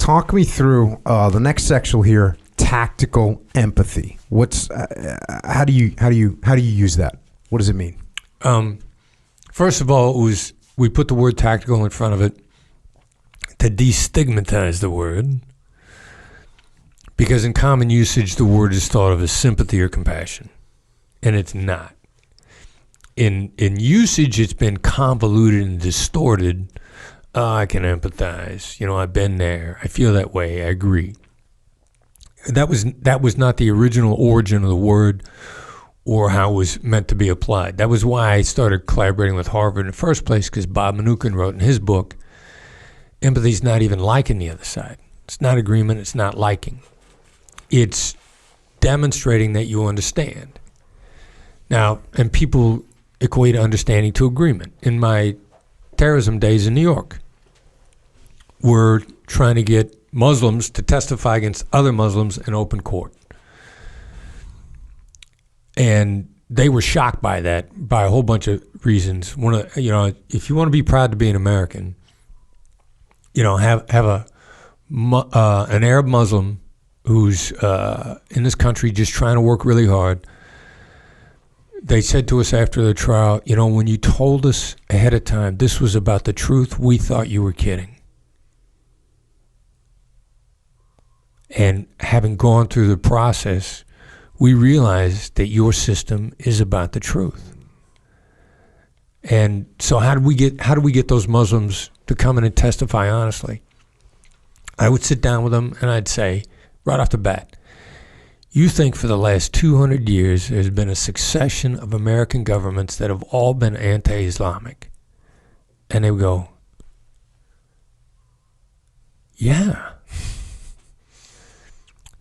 talk me through the next section here. Tactical empathy. What's how do you use that? What does it mean? First of all, we put the word tactical in front of it to destigmatize the word, because in common usage the word is thought of as sympathy or compassion, and it's not. In usage, it's been convoluted and distorted. I can empathize. I've been there. I feel that way. I agree. That was not the original origin of the word or how it was meant to be applied. That was why I started collaborating with Harvard in the first place, because Bob Mnookin wrote in his book, empathy's not even liking the other side. It's not agreement. It's not liking. It's demonstrating that you understand. Now, and people equate understanding to agreement. In my terrorism days in New York, we're trying to get Muslims to testify against other Muslims in open court. And they were shocked by that, by a whole bunch of reasons. If you want to be proud to be an American, have an Arab Muslim who's in this country just trying to work really hard. They said to us after the trial, when you told us ahead of time this was about the truth, we thought you were kidding. And having gone through the process, we realized that your system is about the truth. And so how do we get those Muslims to come in and testify honestly? I would sit down with them and I'd say, right off the bat, you think for the last 200 years there's been a succession of American governments that have all been anti-Islamic? And they would go, yeah.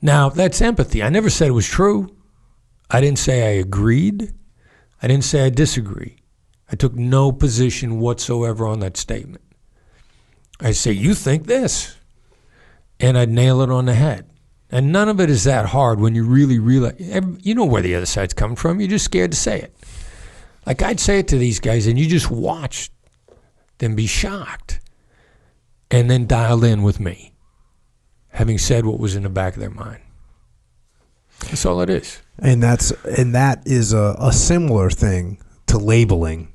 Now, that's empathy. I never said it was true. I didn't say I agreed. I didn't say I disagree. I took no position whatsoever on that statement. I say, you think this. And I'd nail it on the head. And none of it is that hard when you really realize, you know where the other side's coming from. You're just scared to say it. Like I'd say it to these guys and you just watch them be shocked and then dialed in with me, having said what was in the back of their mind. That's all it is. And that is a similar thing to labeling.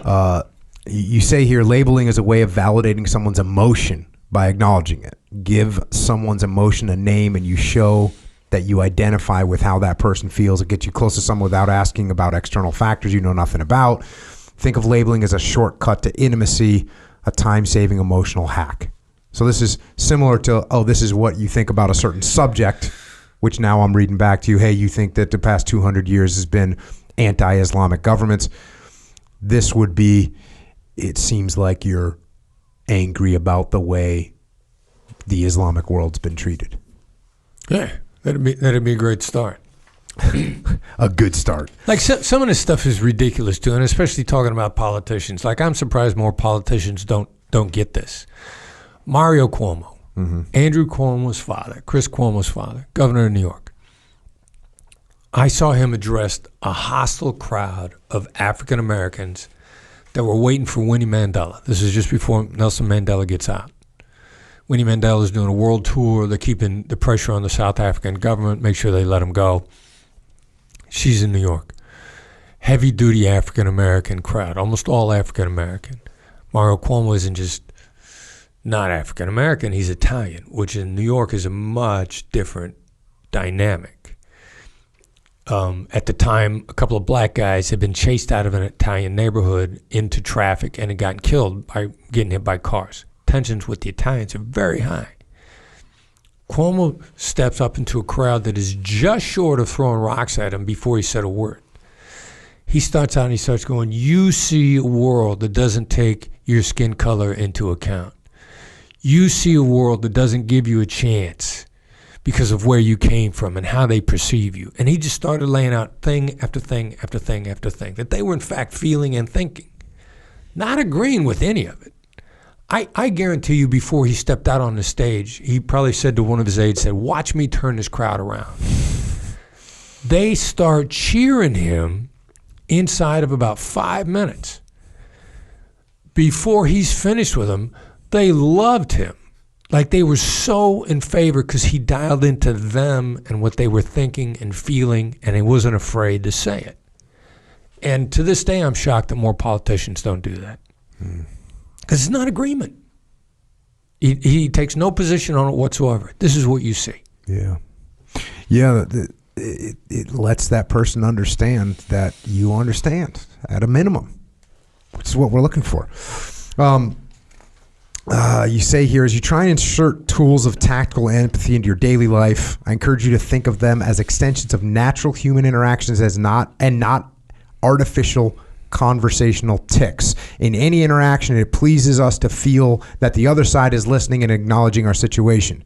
You say here, labeling is a way of validating someone's emotion by acknowledging it. Give someone's emotion a name and you show that you identify with how that person feels. It gets you close to someone without asking about external factors you know nothing about. Think of labeling as a shortcut to intimacy, a time-saving emotional hack. So this is similar to, this is what you think about a certain subject, which now I'm reading back to you. Hey, you think that the past 200 years has been anti-Islamic governments. This would be, it seems like you're angry about the way the Islamic world's been treated. Yeah, that'd be a great start. A good start. Like some of this stuff is ridiculous too, and especially talking about politicians. Like I'm surprised more politicians don't get this. Mario Cuomo, Andrew Cuomo's father, Chris Cuomo's father, governor of New York. I saw him address a hostile crowd of African Americans that were waiting for Winnie Mandela. This is just before Nelson Mandela gets out. Winnie Mandela is doing a world tour. They're keeping the pressure on the South African government, make sure they let him go. She's in New York. Heavy-duty African-American crowd, almost all African-American. Mario Cuomo isn't just not African-American, he's Italian, which in New York is a much different dynamic. At the time, a couple of black guys had been chased out of an Italian neighborhood into traffic and had gotten killed by getting hit by cars. Tensions with the Italians are very high. Cuomo steps up into a crowd that is just short of throwing rocks at him before he said a word. He starts out and he starts going, you see a world that doesn't take your skin color into account. You see a world that doesn't give you a chance because of where you came from and how they perceive you. And he just started laying out thing after thing after thing after thing that they were in fact feeling and thinking, not agreeing with any of it. I guarantee you before he stepped out on the stage, he probably said to one of his aides, said, watch me turn this crowd around. They start cheering him inside of about 5 minutes. Before he's finished with them, they loved him. Like they were so in favor because he dialed into them and what they were thinking and feeling, and he wasn't afraid to say it. And to this day, I'm shocked that more politicians don't do that. Because it's not agreement. He takes no position on it whatsoever. This is what you see. Yeah. Yeah, it lets that person understand that you understand at a minimum, which is what we're looking for. You say here, as you try and insert tools of tactical empathy into your daily life, I encourage you to think of them as extensions of natural human interactions not artificial conversational tics. In any interaction, it pleases us to feel that the other side is listening and acknowledging our situation.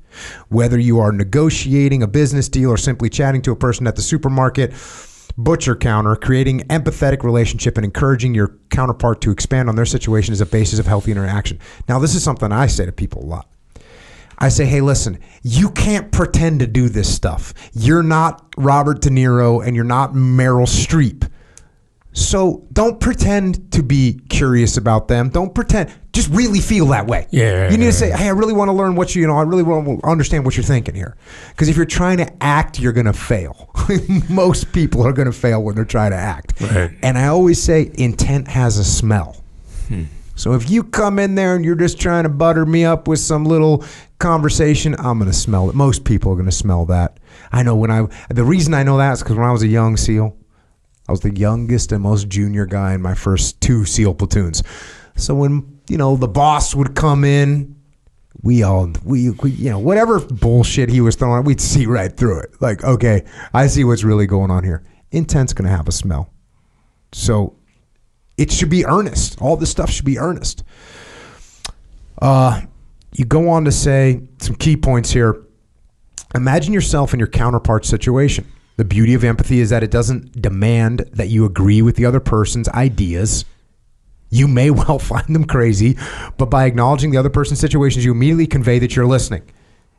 Whether you are negotiating a business deal or simply chatting to a person at the supermarket, butcher counter, creating empathetic relationship and encouraging your counterpart to expand on their situation is a basis of healthy interaction. Now, this is something I say to people a lot. I say, hey, listen, you can't pretend to do this stuff. You're not Robert De Niro and you're not Meryl Streep. So don't pretend to be curious about them. Don't pretend. Just really feel that way. Yeah. You need to say, hey, I really want to learn I really want to understand what you're thinking here. Because if you're trying to act, you're going to fail. Most people are going to fail when they're trying to act. Right. And I always say intent has a smell. So if you come in there and you're just trying to butter me up with some little conversation, I'm going to smell it. Most people are going to smell that. I know the reason I know that is because when I was a young SEAL, I was the youngest and most junior guy in my first 2 SEAL platoons. So when, the boss would come in, we whatever bullshit he was throwing, we'd see right through it. Like, okay, I see what's really going on here. Intent's going to have a smell. So it should be earnest. All this stuff should be earnest. You go on to say some key points here. Imagine yourself in your counterpart's situation. The beauty of empathy is that it doesn't demand that you agree with the other person's ideas. You may well find them crazy, but by acknowledging the other person's situations, you immediately convey that you're listening.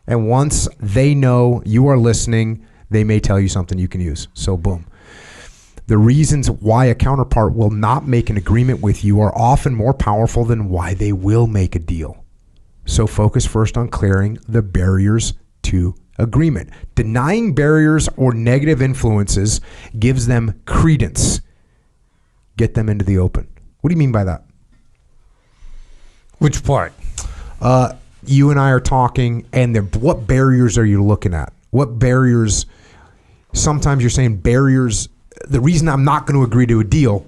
And once they know you are listening, they may tell you something you can use. So boom. The reasons why a counterpart will not make an agreement with you are often more powerful than why they will make a deal. So focus first on clearing the barriers to agreement. Denying barriers or negative influences gives them credence. Get them into the open. What do you mean by that? Which part? You and I are talking, and what barriers are you looking at? What barriers? Sometimes you're saying barriers. The reason I'm not going to agree to a deal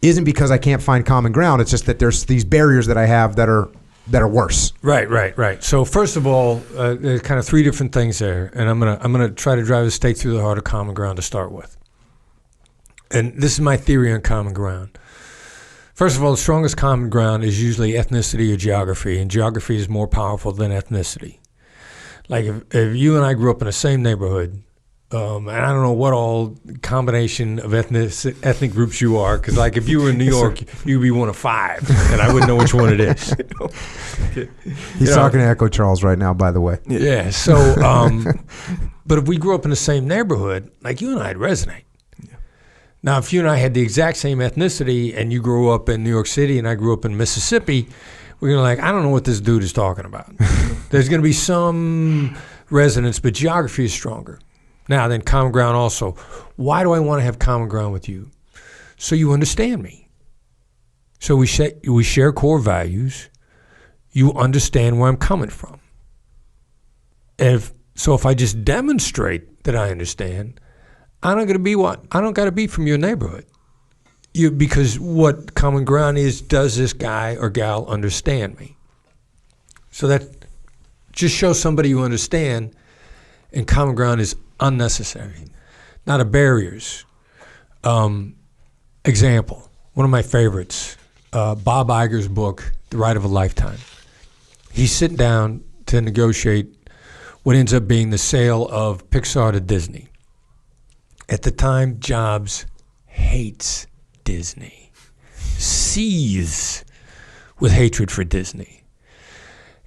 isn't because I can't find common ground. It's just that there's these barriers that I have that are worse. Right. So first of all, there's kind of 3 different things there, and I'm gonna try to drive the stake through the heart of common ground to start with. And this is my theory on common ground. First of all, the strongest common ground is usually ethnicity or geography, and geography is more powerful than ethnicity. Like if you and I grew up in the same neighborhood, and I don't know what all combination of ethnic groups you are, because like if you were in New York, you'd be one of 5, and I wouldn't know which one it is. He's talking to Echo Charles right now, by the way. Yeah. So, but if we grew up in the same neighborhood, like you and I'd resonate. Yeah. Now, if you and I had the exact same ethnicity, and you grew up in New York City, and I grew up in Mississippi, we're gonna I don't know what this dude is talking about. There's gonna be some resonance, but geography is stronger. Now, then common ground also. Why do I want to have common ground with you? So you understand me. So we share core values. You understand where I'm coming from. If I just demonstrate that I understand, I don't got to be from your neighborhood. Because what common ground is, does this guy or gal understand me? So that just shows somebody you understand, and common ground is unnecessary, not a barriers. Example, one of my favorites, Bob Iger's book, The Ride of a Lifetime. He's sitting down to negotiate what ends up being the sale of Pixar to Disney. At the time, Jobs hates Disney, seethes with hatred for Disney.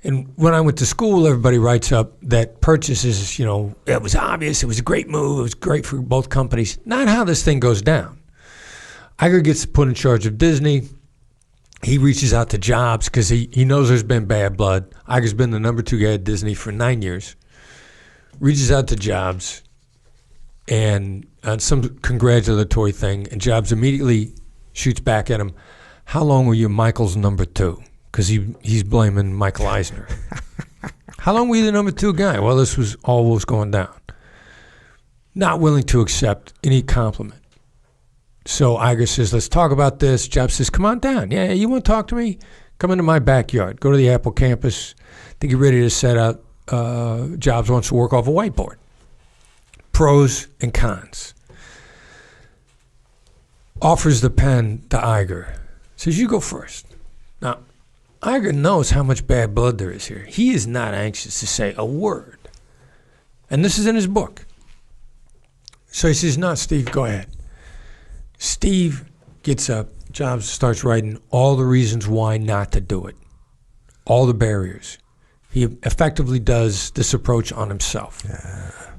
And when I went to school, everybody writes up that purchases, it was obvious, it was a great move, it was great for both companies. Not how this thing goes down. Iger gets put in charge of Disney, he reaches out to Jobs because he knows there's been bad blood. Iger's been the number 2 guy at Disney for 9 years. Reaches out to Jobs and on some congratulatory thing, and Jobs immediately shoots back at him, how long were you Michael's number 2? Because he's blaming Michael Eisner. How long were you the number 2 guy? Well, this was all what was going down. Not willing to accept any compliment. So Iger says, let's talk about this. Jobs says, come on down. Yeah, you want to talk to me? Come into my backyard. Go to the Apple campus. They get ready to set out. Jobs wants to work off a whiteboard. Pros and cons. Offers the pen to Iger. Says, you go first. Now, Iger knows how much bad blood there is here. He is not anxious to say a word. And this is in his book. So he says, no, Steve, go ahead. Steve gets up. Jobs starts writing all the reasons why not to do it. All the barriers. He effectively does this approach on himself.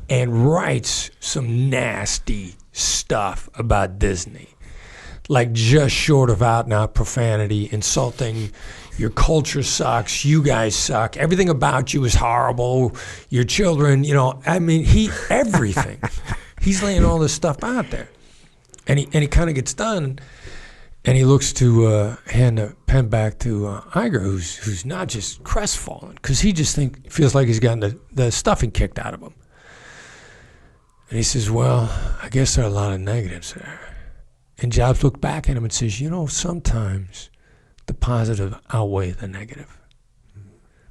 And writes some nasty stuff about Disney. Like just short of out and out profanity, insulting, your culture sucks, you guys suck, everything about you is horrible, your children, everything. He's laying all this stuff out there. And he kind of gets done, and he looks to hand the pen back to Iger, who's not just crestfallen, because he just feels like he's gotten the stuffing kicked out of him. And he says, well, I guess there are a lot of negatives there. And Jobs looked back at him and says, sometimes the positive outweigh the negative.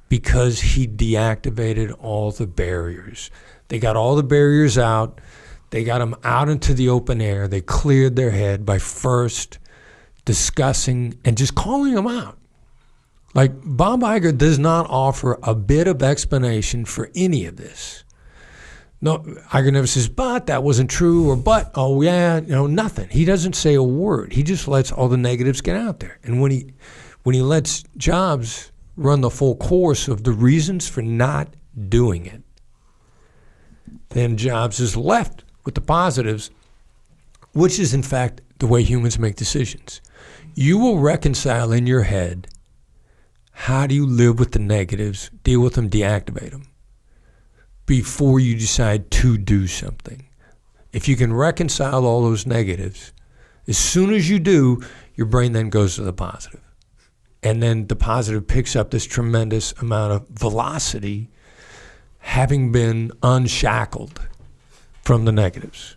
Because he deactivated all the barriers. They got all the barriers out. They got them out into the open air. They cleared their head by first discussing and just calling them out. Like, Bob Iger does not offer a bit of explanation for any of this. No, Iger never says, but that wasn't true, or but, oh yeah, nothing. He doesn't say a word. He just lets all the negatives get out there. And when he lets Jobs run the full course of the reasons for not doing it, then Jobs is left with the positives, which is in fact the way humans make decisions. You will reconcile in your head, how do you live with the negatives, deal with them, deactivate them, before you decide to do something. If you can reconcile all those negatives, as soon as you do, your brain then goes to the positive. And then the positive picks up this tremendous amount of velocity, having been unshackled from the negatives.